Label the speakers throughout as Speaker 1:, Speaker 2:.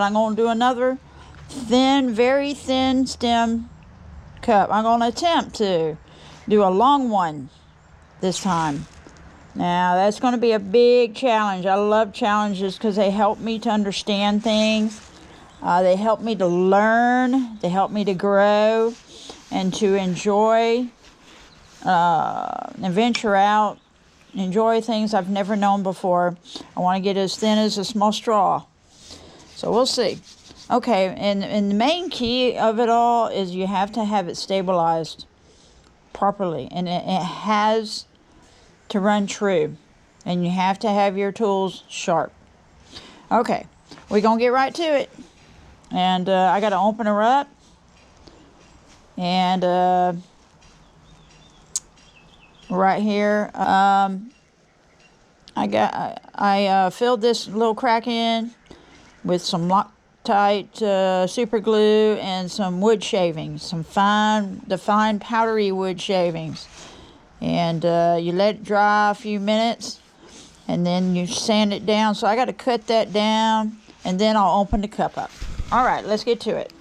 Speaker 1: I'm going to do another thin, very thin stem cup. I'm going to attempt to do a long one this time. Now, that's going to be a big challenge. I love challenges because they help me to understand things. They help me to learn. They help me to grow and to enjoy and venture out. Enjoy things I've never known before. I want to get as thin as a small straw. So we'll see. Okay, and the main key of it all is you have to have it stabilized properly. And it has to run true. And you have to have your tools sharp. Okay, we're going to get right to it. And I got to open her up. And right here, I filled this little crack in with some Loctite super glue and some wood shavings, some fine powdery wood shavings. And you let it dry a few minutes, and then you sand it down. So I got to cut that down, and then I'll open the cup up. All right, let's get to it.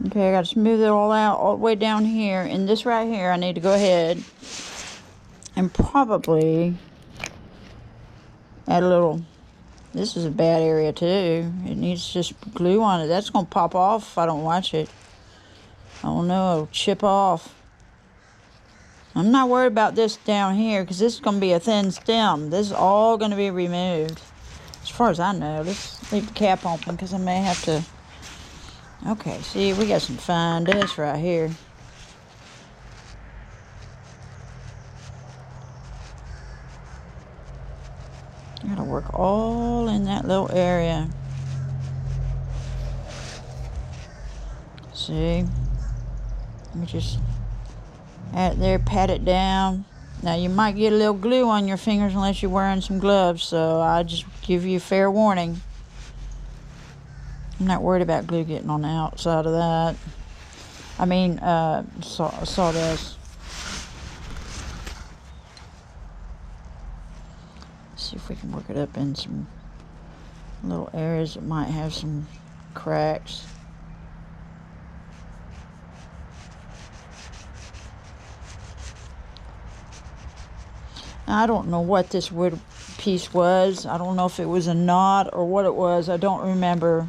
Speaker 1: Okay, I got to smooth it all out all the way down here. And this right here, I need to go ahead and probably add a little. This is a bad area too. It needs just glue on it. That's going to pop off if I don't watch it. I don't know, it'll chip off. I'm not worried about this down here because this is going to be a thin stem. This is all going to be removed. As far as I know, let's leave the cap open because I may have to. Okay, see, we got some fine dust right here. Gotta work all in that little area. See? Let me just add it there, pat it down. Now, you might get a little glue on your fingers unless you're wearing some gloves, so I just give you fair warning. I'm not worried about glue getting on the outside of that. I mean, sawdust. See if we can work it up in some little areas that might have some cracks. Now, I don't know what this wood piece was. I don't know if it was a knot or what it was. I don't remember.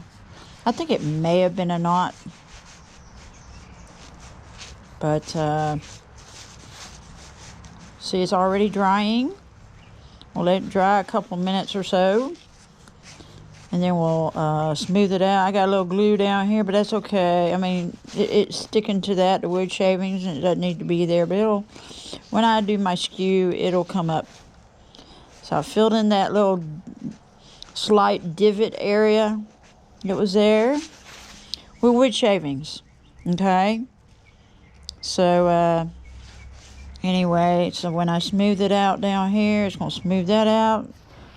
Speaker 1: I think it may have been a knot. But, see, it's already drying. We'll let it dry a couple minutes or so. And then we'll smooth it out. I got a little glue down here, but that's okay. I mean, it's sticking to that, the wood shavings, and it doesn't need to be there. But it'll, when I do my skew, it'll come up. So I filled in that little slight divot area. It was there with wood shavings. Okay. So, anyway, so when I smooth it out down here, it's going to smooth that out.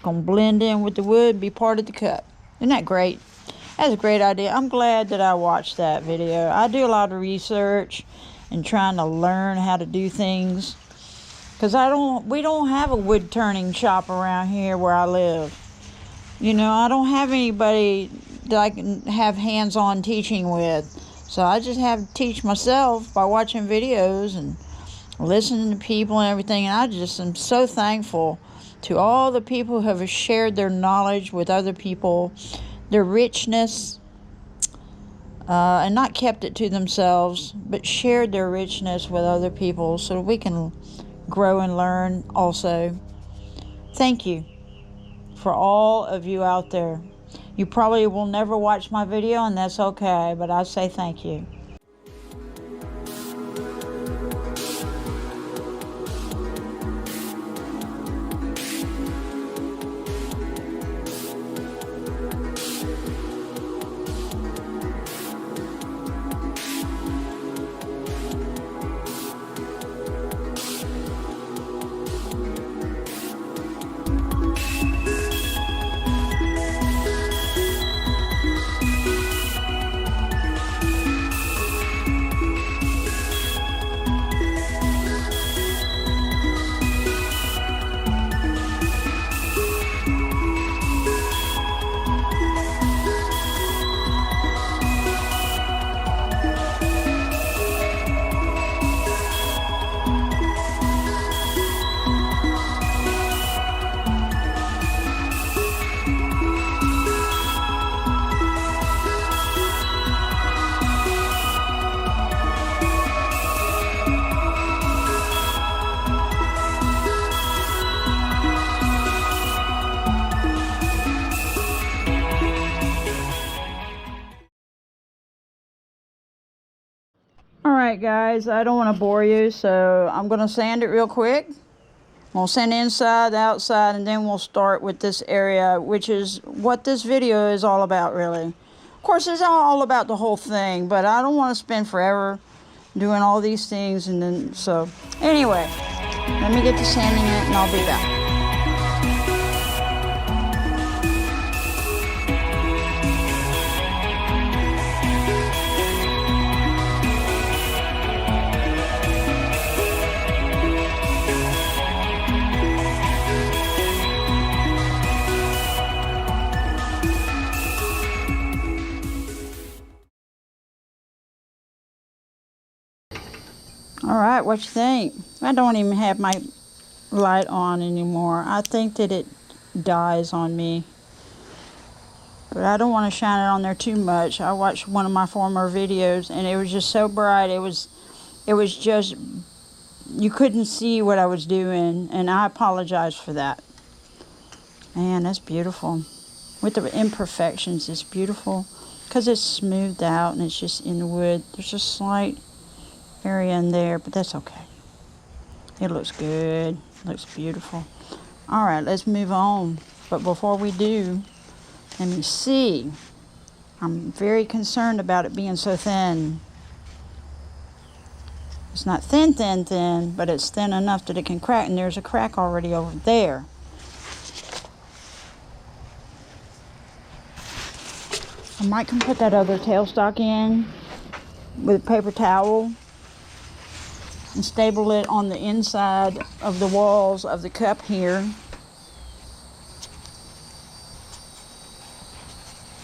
Speaker 1: Going to blend in with the wood, be part of the cup. Isn't that great? That's a great idea. I'm glad that I watched that video. I do a lot of research and trying to learn how to do things. Because we don't have a wood turning shop around here where I live. You know, I don't have anybody that I can have hands-on teaching with. So I just have to teach myself by watching videos and listening to people and everything. And I just am so thankful to all the people who have shared their knowledge with other people, their richness. and not kept it to themselves, but shared their richness with other people so we can grow and learn also. Thank you for all of you out there. You probably will never watch my video, and that's okay, but I say thank you. Alright guys, I don't want to bore you, so I'm going to sand it real quick. We'll sand inside, outside, and then we'll start with this area, which is what this video is all about, really. Of course, it's all about the whole thing, but I don't want to spend forever doing all these things, and then, so, anyway, let me get to sanding it, and I'll be back. All right, what you think? I don't even have my light on anymore. I think that it dies on me, but I don't want to shine it on there too much. I watched one of my former videos, and it was just so bright. It was just, you couldn't see what I was doing, and I apologize for that. Man, that's beautiful. With the imperfections, it's beautiful because it's smoothed out and it's just in the wood. There's a slight area in there, but that's okay. It looks good. Looks beautiful. All right, let's move on. But before we do, let me see. I'm very concerned about it being so thin. It's not thin, but it's thin enough that it can crack, and there's a crack already over there. I might can put that other tailstock in with a paper towel and staple it on the inside of the walls of the cup here.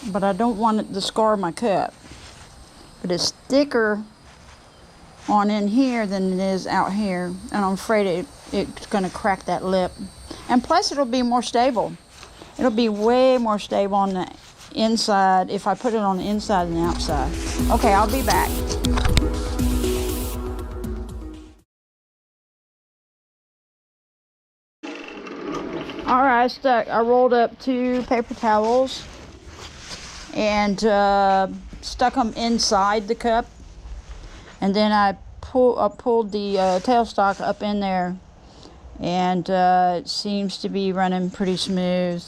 Speaker 1: But I don't want it to scar my cup. But it's thicker on in here than it is out here, and I'm afraid it's going to crack that lip. And plus it'll be more stable. It'll be way more stable on the inside if I put it on the inside than the outside. Okay, I'll be back. All right, I rolled up 2 paper towels and stuck them inside the cup, and then I pulled the tailstock up in there, and it seems to be running pretty smooth.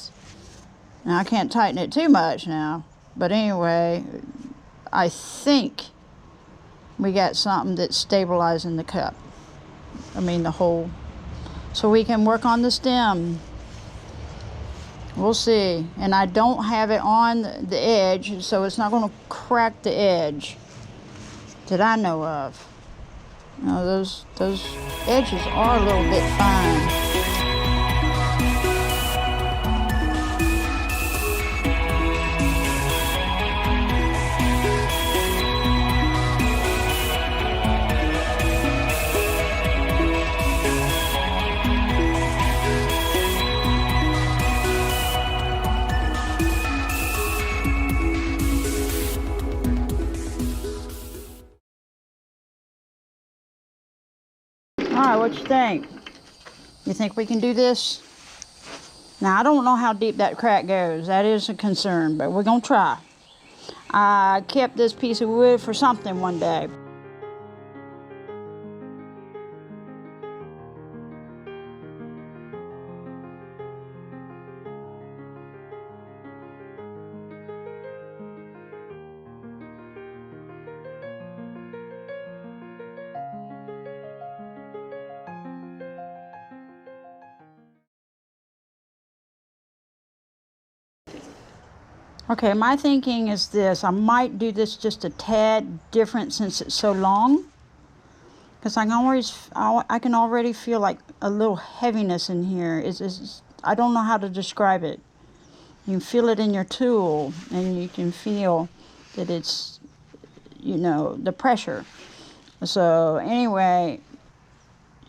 Speaker 1: Now I can't tighten it too much now, but anyway, I think we got something that's stabilizing the cup. I mean the hole, so we can work on the stem. We'll see. And I don't have it on the edge, so it's not going to crack the edge that I know of. Now those edges are a little bit fine. what you think. You think we can do this? Now, I don't know how deep that crack goes. That is a concern, but we're going to try. I kept this piece of wood for something one day. Okay, my thinking is this. I might do this just a tad different since it's so long. Because I can already feel like a little heaviness in here. I don't know how to describe it. You can feel it in your tool, and you can feel that it's, the pressure. So anyway,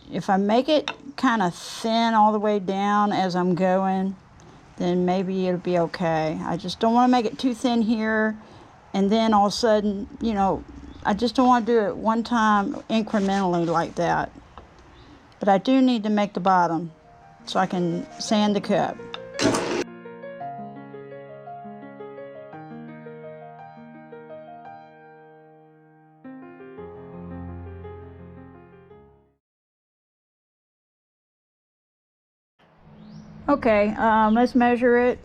Speaker 1: if I make it kind of thin all the way down as I'm going, then maybe it'll be okay. I just don't want to make it too thin here, and then all of a sudden, I just don't want to do it one time incrementally like that. But I do need to make the bottom so I can sand the cup. Okay, let's measure it.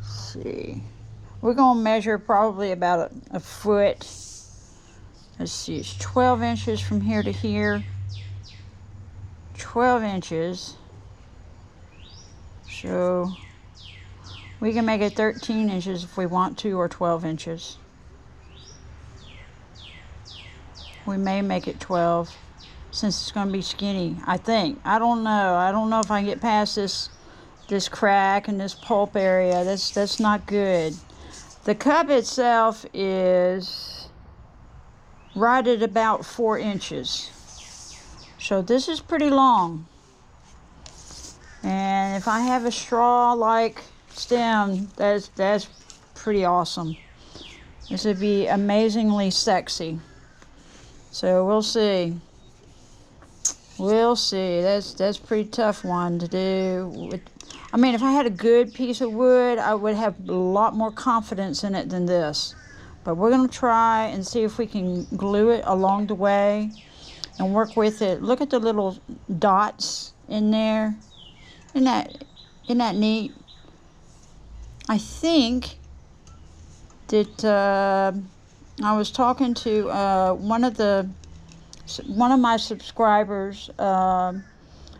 Speaker 1: Let's see. We're going to measure probably about a foot. Let's see, it's 12 inches from here to here. 12 inches. So we can make it 13 inches if we want to, or 12 inches. We may make it 12 since it's going to be skinny, I think. I don't know. I don't know if I can get past this crack and this pulp area. That's not good. The cup itself is right at about 4 inches. So this is pretty long. And if I have a straw-like stem, that's pretty awesome. This would be amazingly sexy. So we'll see. We'll see. That's a pretty tough one to do. I mean, if I had a good piece of wood, I would have a lot more confidence in it than this. But we're going to try and see if we can glue it along the way and work with it. Look at the little dots in there. Isn't that neat? I think that I was talking to one of my subscribers.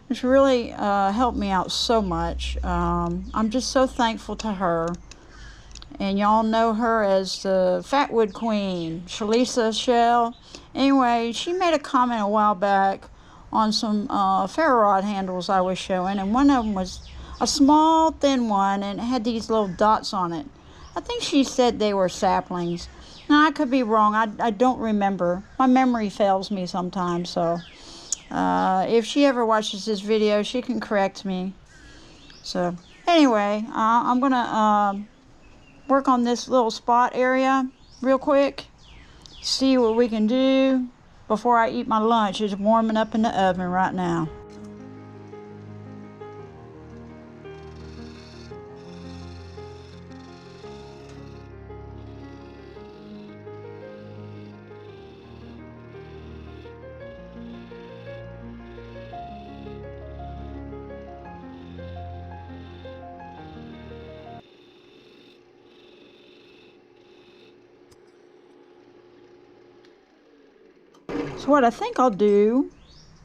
Speaker 1: It's really helped me out so much. I'm just so thankful to her. And y'all know her as the Fatwood Queen, Shalisa Shell. Anyway, she made a comment a while back on some ferro rod handles I was showing, and one of them was a small, thin one, and it had these little dots on it. I think she said they were saplings. Now, I could be wrong. I don't remember. My memory fails me sometimes, so if she ever watches this video, she can correct me. So, anyway, I'm going to work on this little spot area real quick, see what we can do before I eat my lunch. It's warming up in the oven right now. So what I think I'll do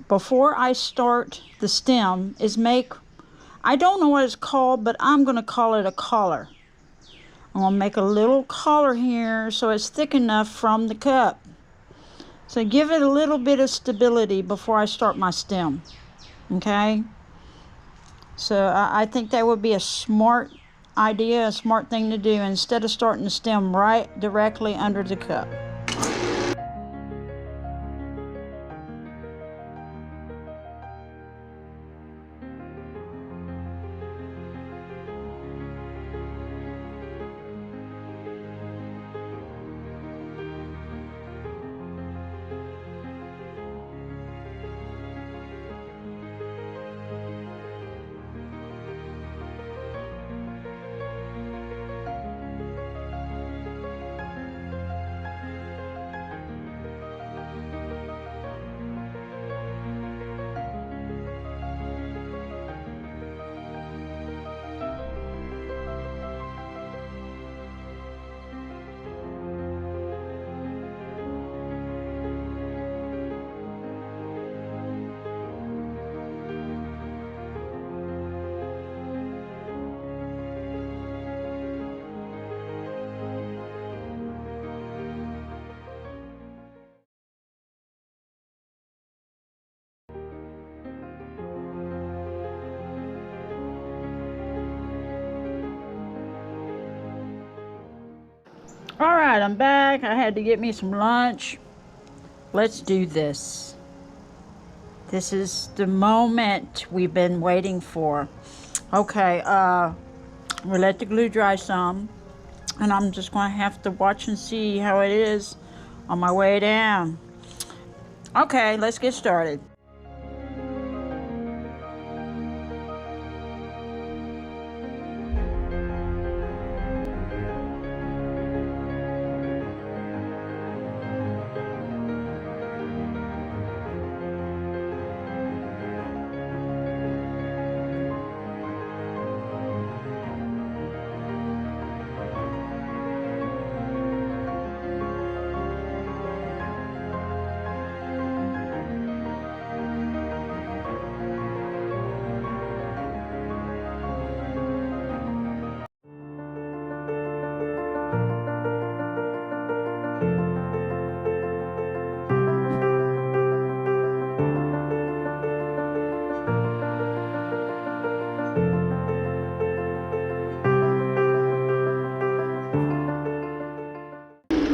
Speaker 1: before I start the stem is I don't know what it's called, but I'm going to call it a collar. I'm going to make a little collar here so it's thick enough from the cup. So give it a little bit of stability before I start my stem. Okay? So I think that would be a smart idea, a smart thing to do, instead of starting the stem right directly under the cup. All right, I'm back. I had to get me some lunch. Let's do this. This is the moment we've been waiting for. Okay, we let the glue dry some, and I'm just going to have to watch and see how it is on my way down. Okay, let's get started.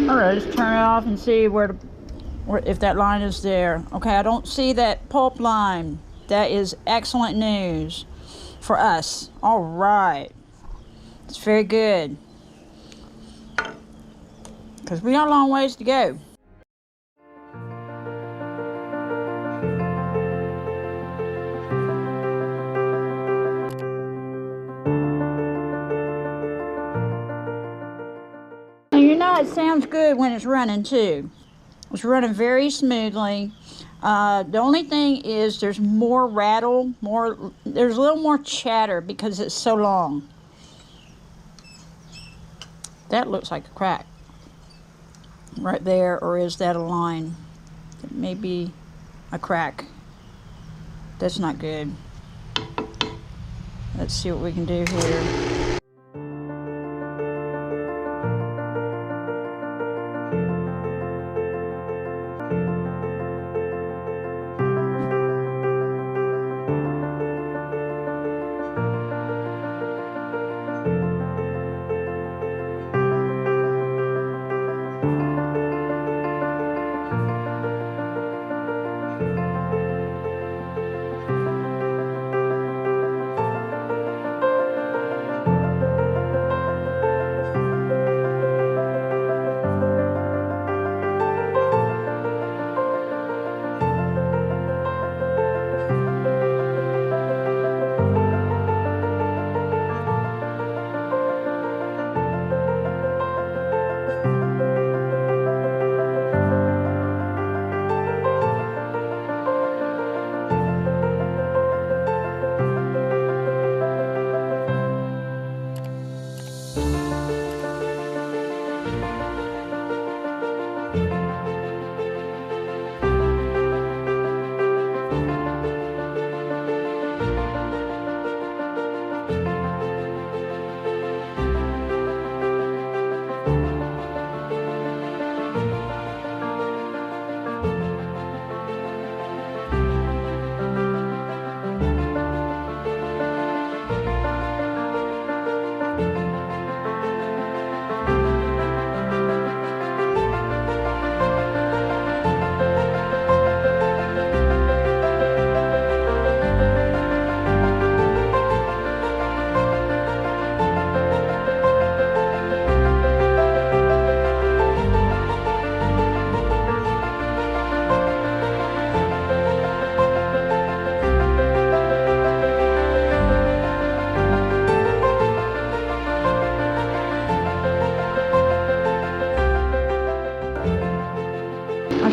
Speaker 1: All right, let's turn it off and see where if that line is there. Okay, I don't see that pulp line. That is excellent news for us. All right, it's very good because we got a long ways to go. And you know it sounds good when it's running too. It's running very smoothly. The only thing is there's more rattle, there's a little more chatter because it's so long. That looks like a crack right there, or is that a line? It may be a crack. That's not good. Let's see what we can do here.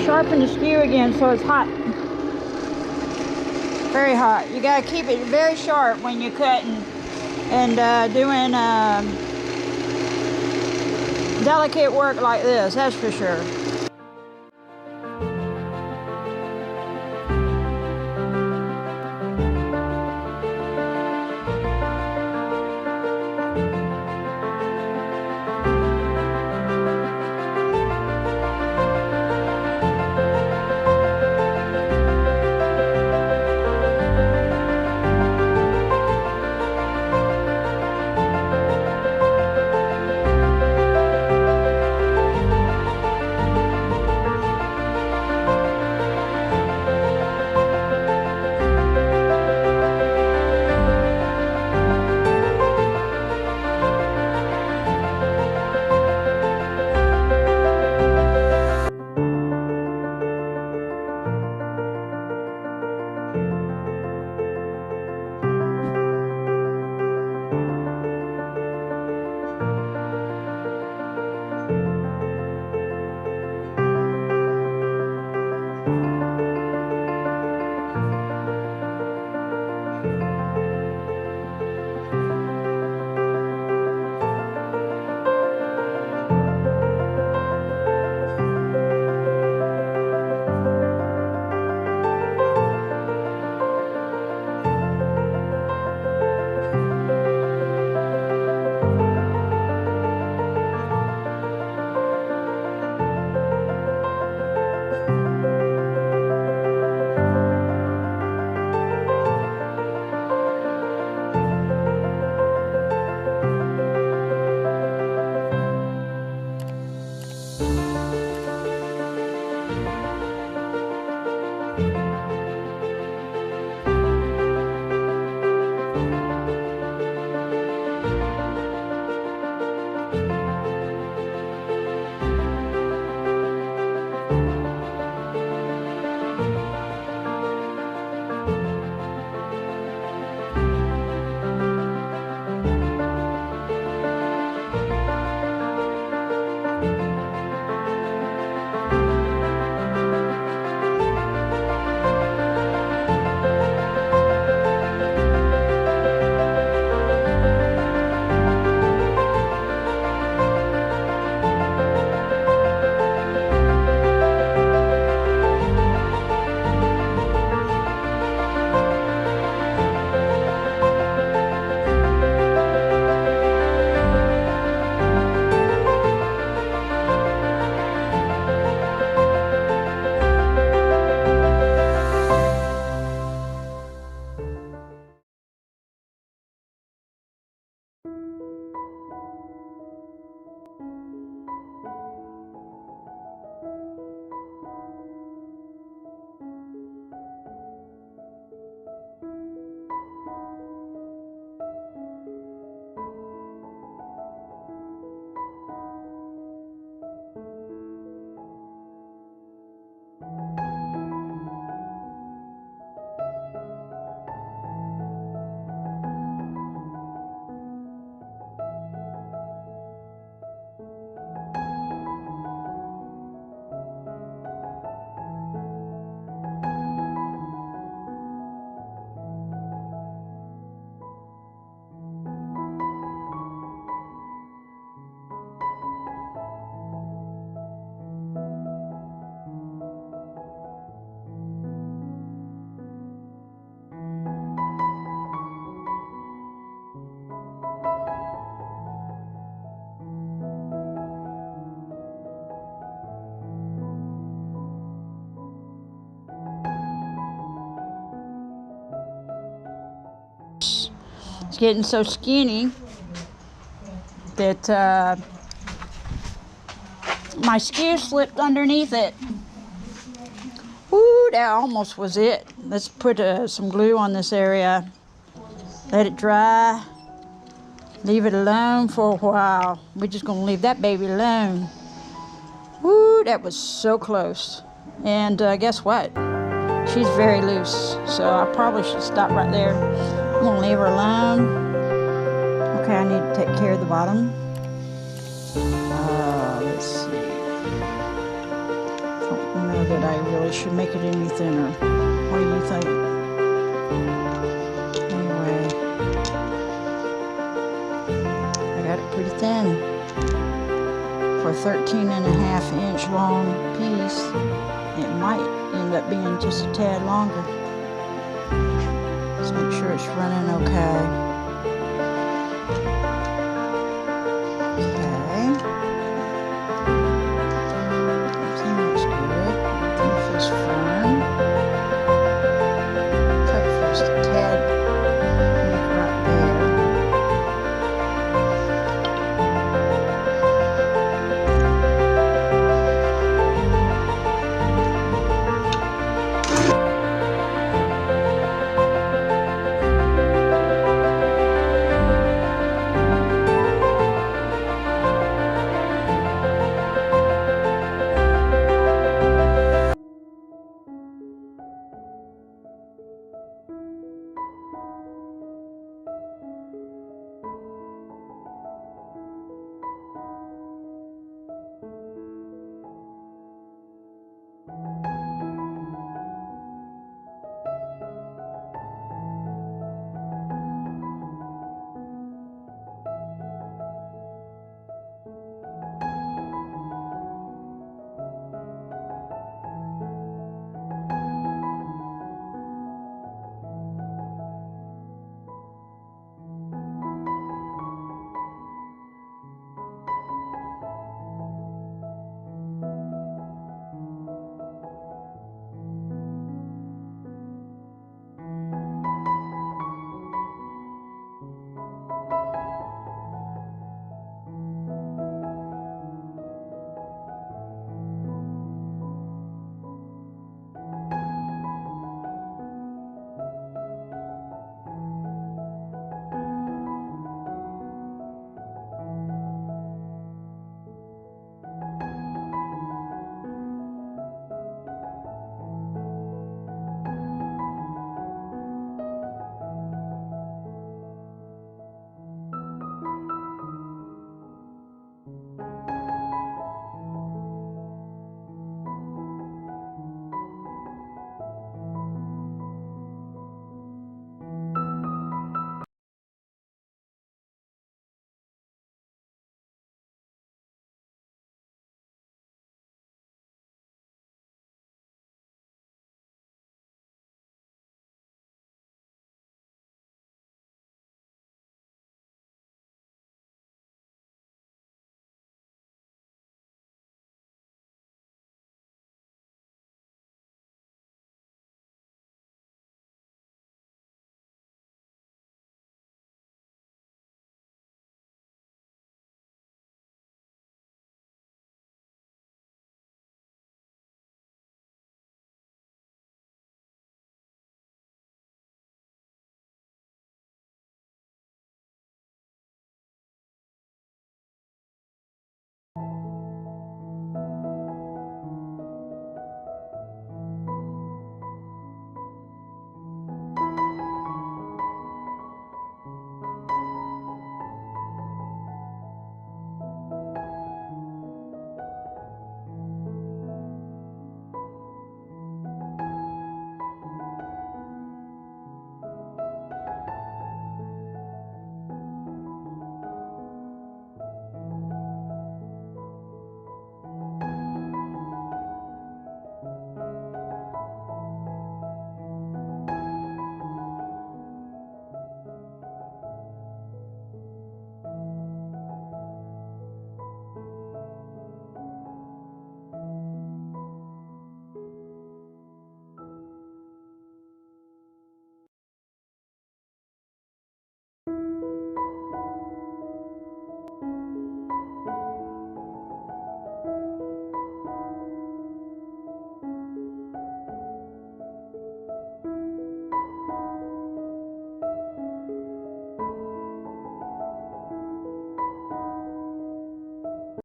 Speaker 1: Sharpen the skew again so it's hot. Very hot. You gotta keep it very sharp when you're cutting and doing delicate work like this, that's for sure. It's getting so skinny that my skew slipped underneath it. Woo, that almost was it. Let's put some glue on this area. Let it dry. Leave it alone for a while. We're just gonna leave that baby alone. Woo, that was so close. And guess what? She's very loose, so I probably should stop right there. I'm gonna leave her alone. Okay, I need to take care of the bottom. Let's see. I don't know that I really should make it any thinner. What do you think? Anyway, I got it pretty thin. For a 13.5-inch long piece, it might end up being just a tad longer. Let's make sure it's running okay.